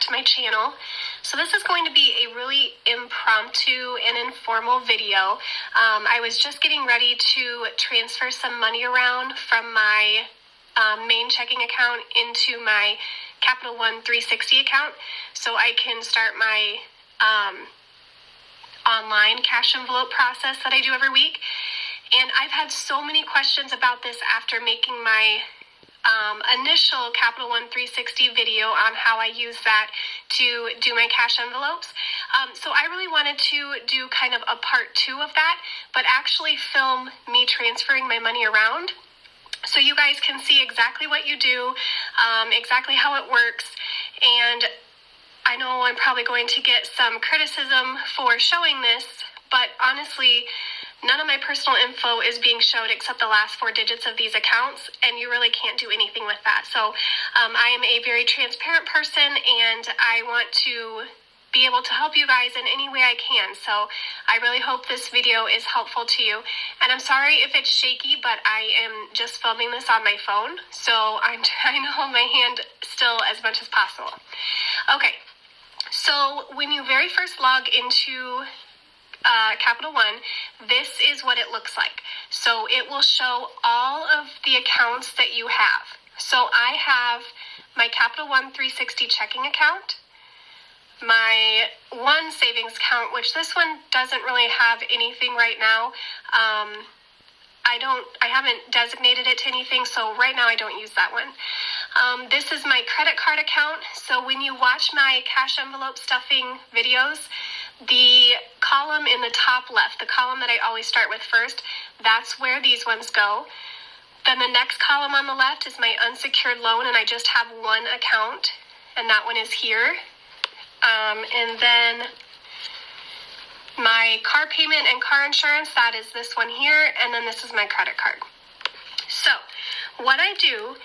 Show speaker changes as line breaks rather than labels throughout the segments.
to my channel. So this is going to be a really impromptu and informal video. I was just getting ready to transfer some money around from my main checking account into my Capital One 360 account so I can start my online cash envelope process that I do every week. And I've had so many questions about this after making my initial Capital One 360 video on how I use that to do my cash envelopes. So I really wanted to do kind of a part 2 of that, but actually film me transferring my money around so you guys can see exactly what you do, exactly how it works. And I know I'm probably going to get some criticism for showing this, but honestly, none of my personal info is being showed except the last 4 digits of these accounts, and you really can't do anything with that. So I am a very transparent person, and I want to be able to help you guys in any way I can. So I really hope this video is helpful to you. And I'm sorry if it's shaky, but I am just filming this on my phone, so I'm trying to hold my hand still as much as possible. Okay, so when you very first log into Capital One, this is what it looks like. So it will show all of the accounts that you have. So I have my Capital One 360 checking account, my one savings account, which this one doesn't really have anything right now. I haven't designated it to anything, so right now I don't use that one. This is my credit card account. So when you watch my cash envelope stuffing videos, the column in the top left, the column that I always start with first, that's where these ones go. Then the next column on the left is my unsecured loan, and I just have one account, and that one is here. And then my car payment and car insurance, that is this one here, and then this is my credit card. So what I do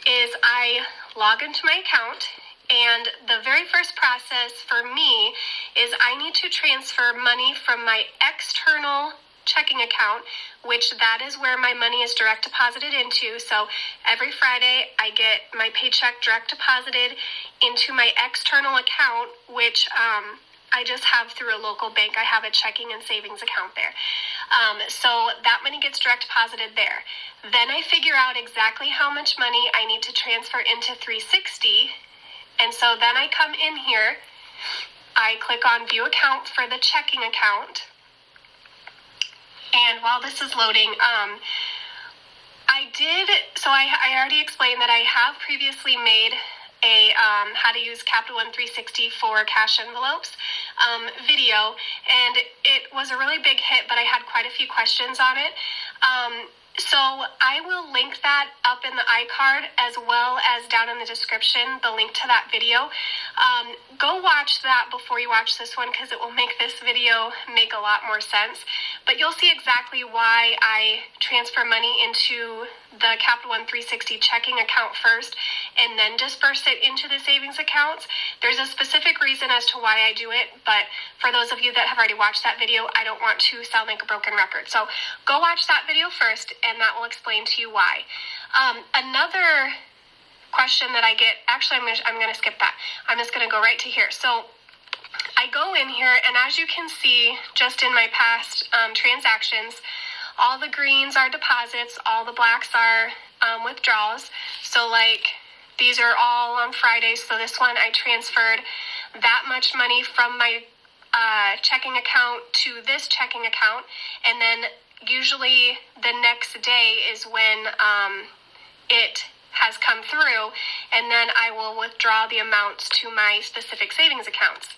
is I log into my account, and the very first process for me is I need to transfer money from my external checking account, which that is where my money is direct deposited into. So every Friday I get my paycheck direct deposited into my external account, which I just have through a local bank. I have a checking and savings account there. So that money gets direct deposited there. Then I figure out exactly how much money I need to transfer into 360. And so then I come in here, I click on View Account for the checking account. And while this is loading, I already explained that I have previously made a how to use Capital One 360 for cash envelopes video, and it was a really big hit, but I had quite a few questions on it. So I will link that up in the iCard as well as down in the description, the link to that video. Go watch that before you watch this one because it will make this video make a lot more sense. But you'll see exactly why I transfer money into the Capital One 360 checking account first and then disperse it into the savings accounts. There's a specific reason as to why I do it, but for those of you that have already watched that video, I don't want to sound like a broken record. So go watch that video first, and that will explain to you why. Another question that I get, actually I'm going to skip that. I'm just going to go right to here. So I go in here, and as you can see, just in my past transactions, all the greens are deposits, all the blacks are withdrawals. So like these are all on Fridays. So this one I transferred that much money from my checking account to this checking account, and then usually the next day is when it has come through, and then I will withdraw the amounts to my specific savings accounts.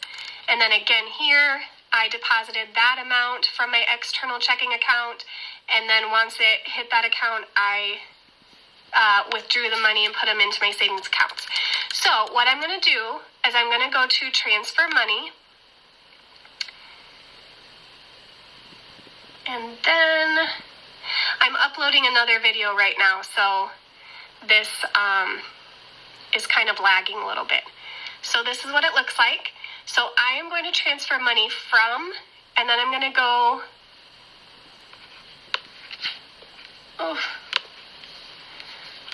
And then again here, I deposited that amount from my external checking account, and then once it hit that account, I withdrew the money and put them into my savings accounts. So what I'm going to do is I'm going to go to transfer money, and then I'm uploading another video right now, so this is kind of lagging a little bit. So this is what it looks like. So I am going to transfer money from, and then I'm going to go,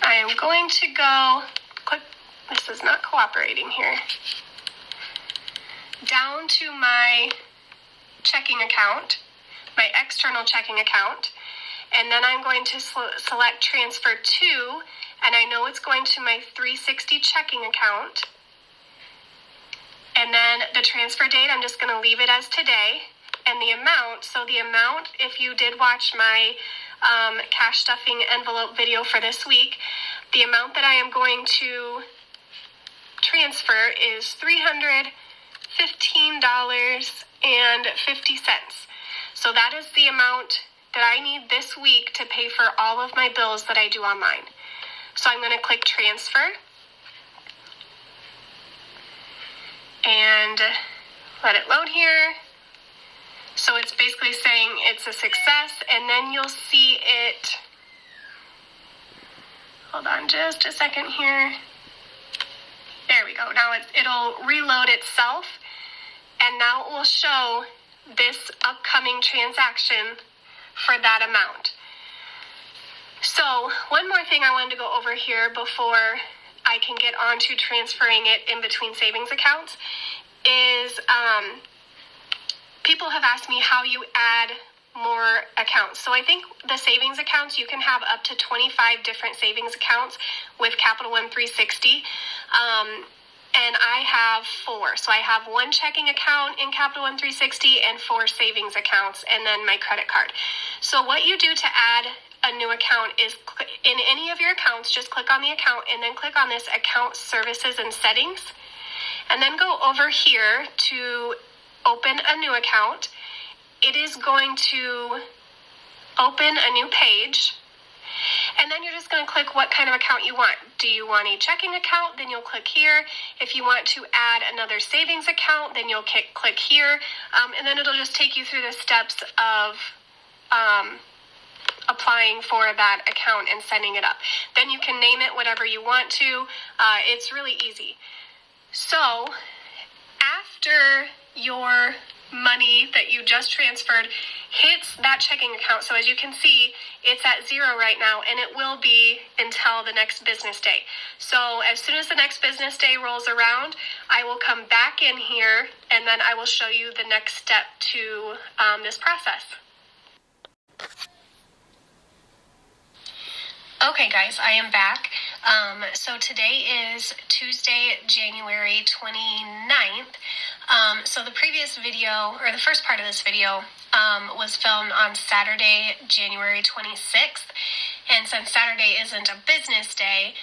I am going to go, click, this is not cooperating here. down to my checking account, my external checking account, and then I'm going to select transfer to, and I know it's going to my 360 checking account. And then the transfer date, I'm just going to leave it as today. And the amount, so the amount, if you did watch my cash stuffing envelope video for this week, the amount that I am going to transfer is $315.50. So that is the amount that I need this week to pay for all of my bills that I do online. So I'm going to click transfer and let it load here. So it's basically saying it's a success, and then you'll see it. Hold on just a second here. There we go. Now it'll reload itself, and now it will show this upcoming transaction for that amount. So one more thing I wanted to go over here before I can get on to transferring it in between savings accounts is people have asked me how you add more accounts. So I think the savings accounts, you can have up to 25 different savings accounts with Capital One 360. And I have 4. So I have 1 checking account in Capital One 360 and 4 savings accounts, and then my credit card. So what you do to add a new account is in any of your accounts, just click on the account and then click on this account services and settings, and then go over here to open a new account. It is going to open a new page, and then you're just going to click what kind of account you want. Do you want a checking account? Then you'll click here. If you want to add another savings account, then you'll click here, and then it'll just take you through the steps of applying for that account and setting it up. Then you can name it whatever you want to. It's really easy. So after your money that you just transferred hits that checking account, so as you can see, it's at 0 right now, and it will be until the next business day. So as soon as the next business day rolls around, I will come back in here, and then I will show you the next step to this process. Okay guys, I am back. So today is Tuesday, January 29th. So the previous video, or the first part of this video, was filmed on Saturday, January 26th. And since Saturday isn't a business day,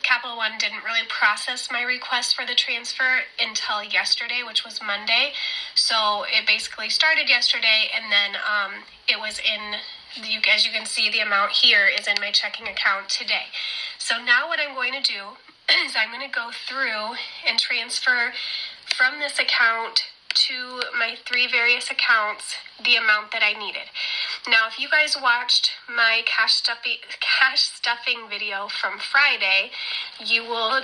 Capital One didn't really process my request for the transfer until yesterday, which was Monday. So it basically started yesterday, and then it was in, as you can see, the amount here is in my checking account today. So now what I'm going to do is I'm going to go through and transfer from this account to my 3 various accounts the amount that I needed. Now, if you guys watched my cash stuffing video from Friday, you will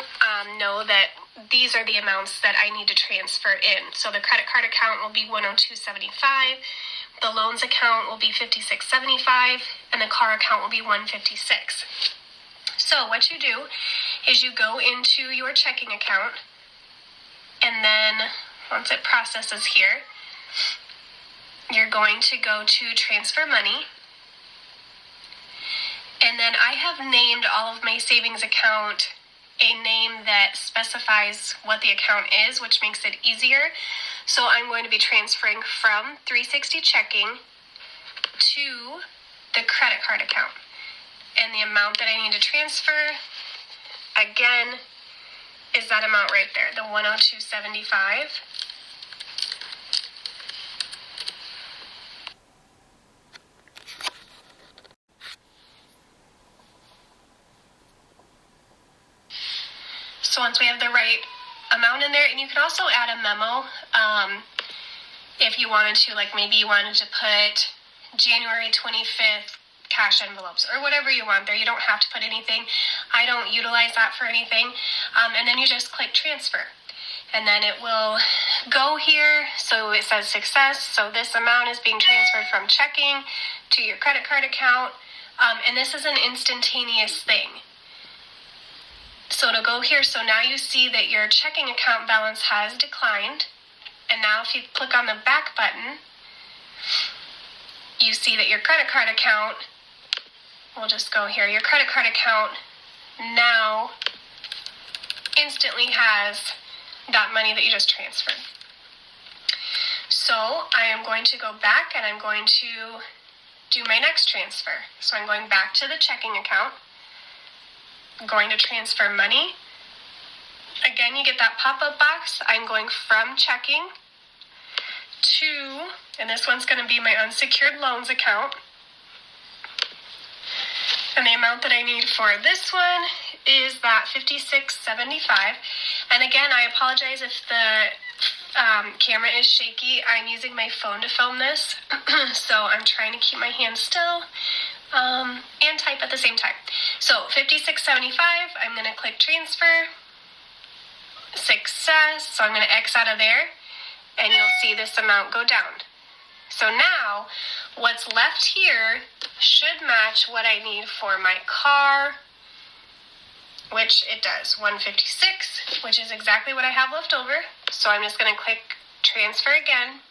know that these are the amounts that I need to transfer in. So the credit card account will be $102.75, the loans account will be $56.75, and the car account will be $156. So what you do is you go into your checking account, and then once it processes here, you're going to go to transfer money. And then I have named all of my savings account a name that specifies what the account is, which makes it easier. So I'm going to be transferring from 360 checking to the credit card account. And the amount that I need to transfer, again, is that amount right there, the $102.75. So once we have the right amount in there, and you can also add a memo if you wanted to, like maybe you wanted to put January 25th cash envelopes or whatever you want there. You don't have to put anything. I don't utilize that for anything. And then you just click transfer. And then it will go here. So it says success. So this amount is being transferred from checking to your credit card account. And this is an instantaneous thing. So to go here, so now you see that your checking account balance has declined, And now if you click on the back button, you see that your credit card account, we'll just go here, your credit card account now instantly has that money that you just transferred. So I am going to go back and I'm going to do my next transfer. So I'm going back to the checking account. I'm going to transfer money. Again, you get that pop-up box. I'm going from checking to, and this one's going to be my unsecured loans account. And the amount that I need for this one is that $56.75. And again, I apologize if the camera is shaky. I'm using my phone to film this, so I'm trying to keep my hands still and type at the same time. So $56.75, I'm going to click transfer. Success. So I'm going to X out of there, and you'll see this amount go down. So now, what's left here should match what I need for my car, which it does, $156, which is exactly what I have left over. So I'm just going to click transfer again,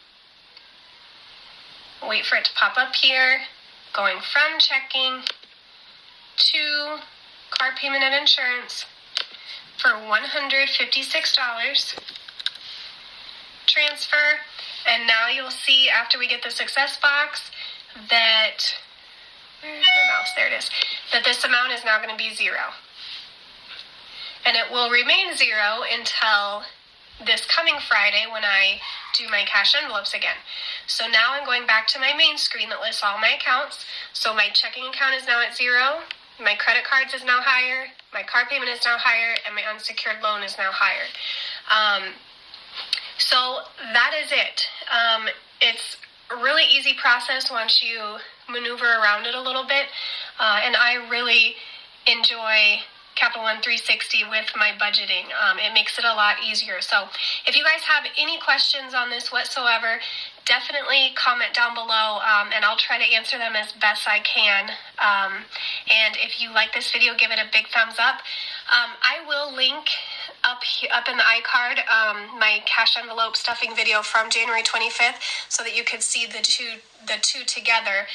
wait for it to pop up here, going from checking to car payment and insurance for $156. Transfer, and now you'll see after we get the success box that, where's my mouse? There it is, that this amount is now going to be $0. And it will remain $0 until this coming Friday when I do my cash envelopes again. So now I'm going back to my main screen that lists all my accounts. So my checking account is now at $0, my credit cards is now higher, my car payment is now higher, and my unsecured loan is now higher. So that is it. It's a really easy process once you maneuver around it a little bit, and I really enjoy Capital One 360 with my budgeting. It makes it a lot easier. So if you guys have any questions on this whatsoever, definitely comment down below, and I'll try to answer them as best I can. And if you like this video, give it a big thumbs up. I will link up in the iCard my cash envelope stuffing video from January 25th so that you could see the two together.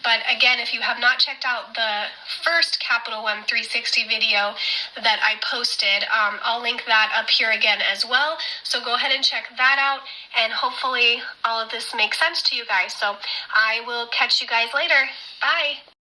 But again, if you have not checked out the first Capital One 360 video that I posted, I'll link that up here again as well. So go ahead and check that out, and hopefully all of this makes sense to you guys. So I will catch you guys later. Bye.